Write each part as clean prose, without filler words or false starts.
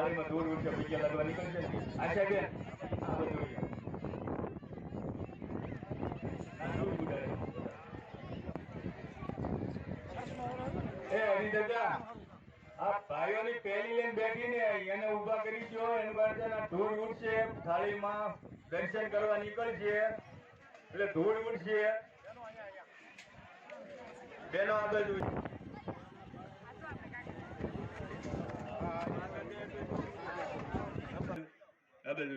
થાળીમાં દૂર ઉઠે પૈયા લાગવા નીકળશે આશા બેન એ હરિદાદા આ ભાઈઓની પહેલી લઈને બેઠીને એને ઉભા કરી દો એની બાજુના ધૂળ ઉડશે થાળીમાં દર્શન કરવા નીકળશે એટલે ધૂળ ઉડશે બેનો આ બાજુ આ બાજુ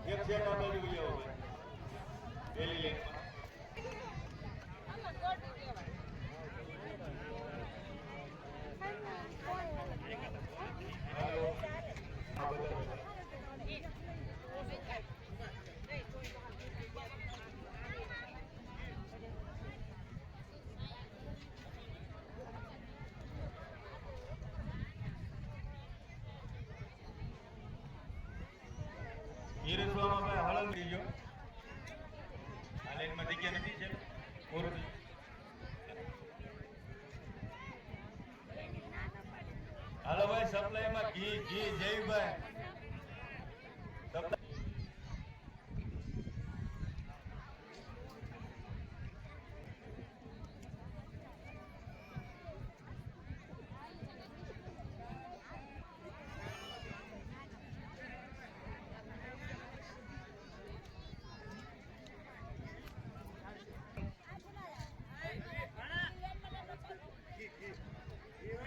એક છે કાબે લીયો પેલી લે હીરસવામાં ભાઈ હળંગ દીજો આ લાઈનમાં જગ્યા નથી છે પૂરું હાલો ભાઈ સપ્લાયમાં ઘી જયભાઈ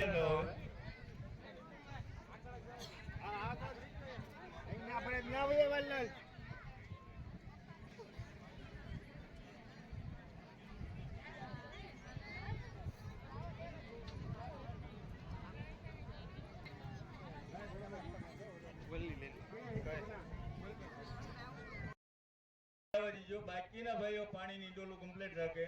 હેલો આપણે નવે વાલ જો બાકીના ભાઈઓ પાણીની ડોલું કમ્પ્લીટ રાખે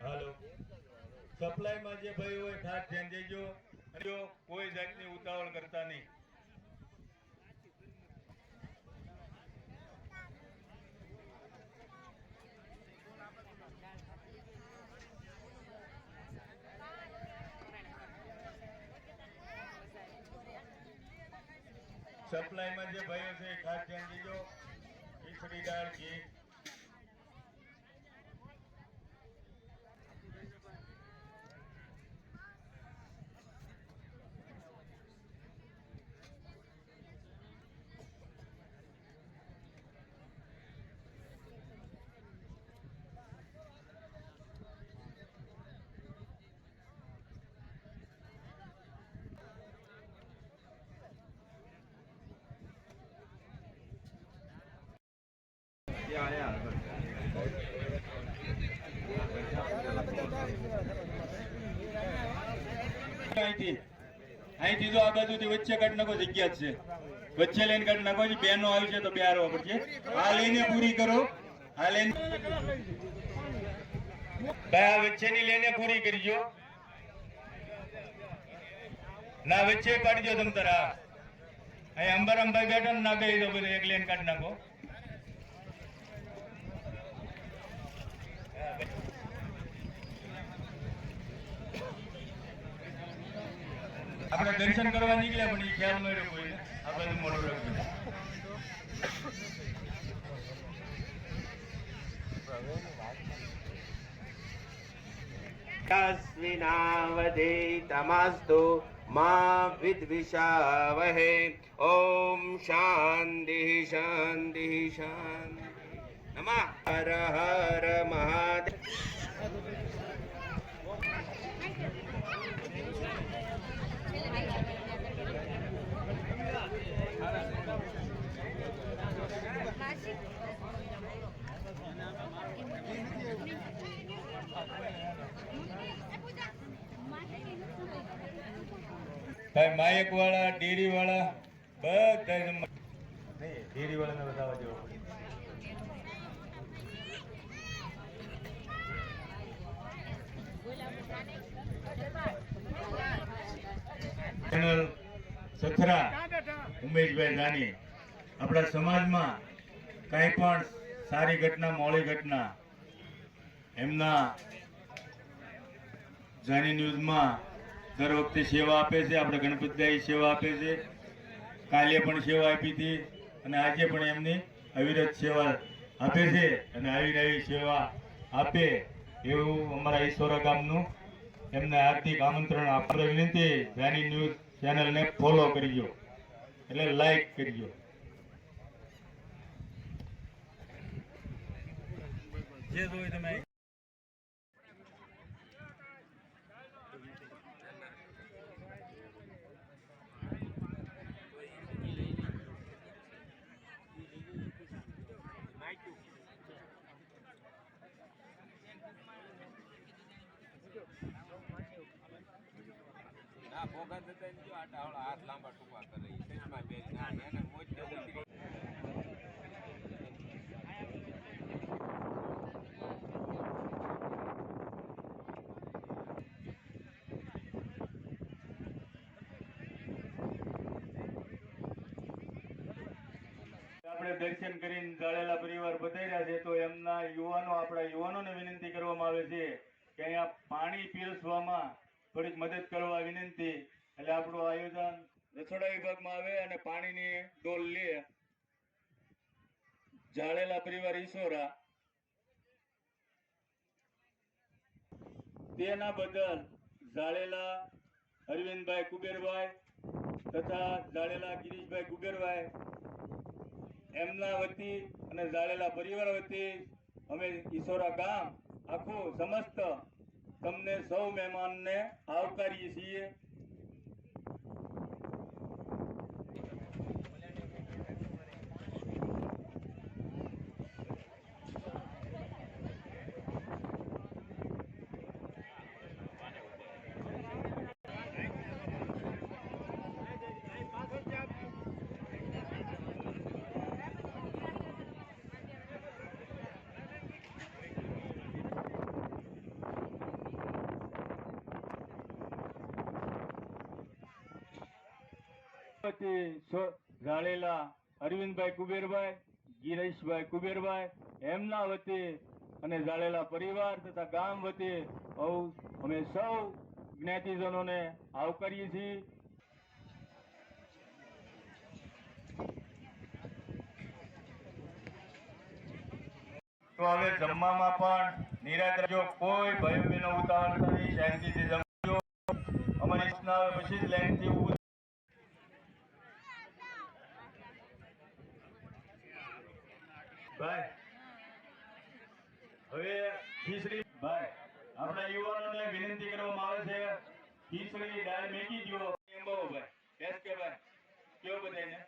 હાલો સપ્લાયમાં જે ભાઈ હોય ખાસ ધ્યાન દેજો અને કોઈ જાતની ઉતાવળ કરતા નહીં સપ્લાયમાં જે ભાઈઓ છે ખાસ ધ્યાન દેજો ખીચડી દાળ ઘી અહીંથી તો આ બાજુથી વચ્ચે કાઢ નાખો જગ્યા જ છે વચ્ચે લઈને કાઢી નાખો. બેનો આવી છે તો બે હારવા પડશે. આ લઈને પૂરી કરો. આ લઈને ભાઈ આ વચ્ચેની લઈને પૂરી કરજો. ના વચ્ચે કાઢજો તમ તારા. અહીં અંબારામભાઈ બેઠા ને ના કહી દો બધું એક લેન કાઢી નાખો. આપણે દર્શન કરવા નીકળ્યા પણ એ ખ્યાલ ન રહ્યો કોઈને. આ બધું મોડું રાખ્યું. तस्विनावधेतमस्तु मा विद्विषावहे ओम शांति शांति शांति नमः हर हर महादेव ભાઈ માયક વાળા ડેરી વાળા બધા ડેરી વાળાને બતાવવા જેવો. ચેનલ સથરા ઉમેશભાઈ જાની આપણા સમાજમાં કઈ પણ સારી ઘટના મોડી ઘટના એમના જાની ન્યૂઝમાં દર વખતે સેવા આપે છે. આપણે ગણપતભાઈ સેવા આપે છે. કાલે પણ સેવા આપી હતી અને આજે પણ એમની અવિરત સેવા આપે છે અને આવી નવી સેવા આપે એવું અમારા ઈશ્વરા ગામનું એમને હાર્દિક આમંત્રણ આપવા વિનંતી. જાની ન્યૂઝ ચેનલને ફોલો કરજો એટલે લાઈક કરજો. જે જોઈ તમે हाथ लांबा टूंका कर रही चश्मा पहरी ना ने मोज के उतरी આપણે દર્શન કરીને જાળેલા પરિવાર બધાર્યા છે તો એમના યુવાનો આપણા યુવાનોને વિનંતી કરવામાં આવે છે કે અહીંયા પાણી પીરસવામાં થોડીક મદદ કરવા વિનંતી. એટલે આપણું આયોજન રસોડા વિભાગમાં આવે અને પાણીની ડોલ લે જાળેલા પરિવાર ઈશ્વરા તેના બદલ જાળેલા અરવિંદભાઈ કુબેરભાઈ તથા જાળેલા ગિરીશભાઈ કુબેરભાઈ એમના વતી અને જાળેલા પરિવાર વતી અમે ઈશ્વરા ગામ આખું સમસ્ત તમને સૌ મહેમાનને આવકારીએ છીએ. જાળેલા અરવિંદભાઈ કુબેરભાઈ ગિરીશભાઈ કુબેરભાઈ એમના વતી અને જાળેલા પરિવાર તથા ગામ વતી અમે સૌ જ્ઞાતિજનોને આવકારીએ છીએ. તો હવે જમવામાં પણ નિરાંત રહેજો. કોઈ ભય બહેનો ઉતાવળ નથી, શાંતિથી જમજો. અમારી સ્નાવ પછી જ લાઈનથી ઊભું ભાઈ. હવે ખીચડી ભાઈ આપણા યુવાનોને વિનંતી કરવામાં આવે છે ખીચડી દાળ મેકી દો. ભાઈ એસ કે ભાઈ કેવો બધાને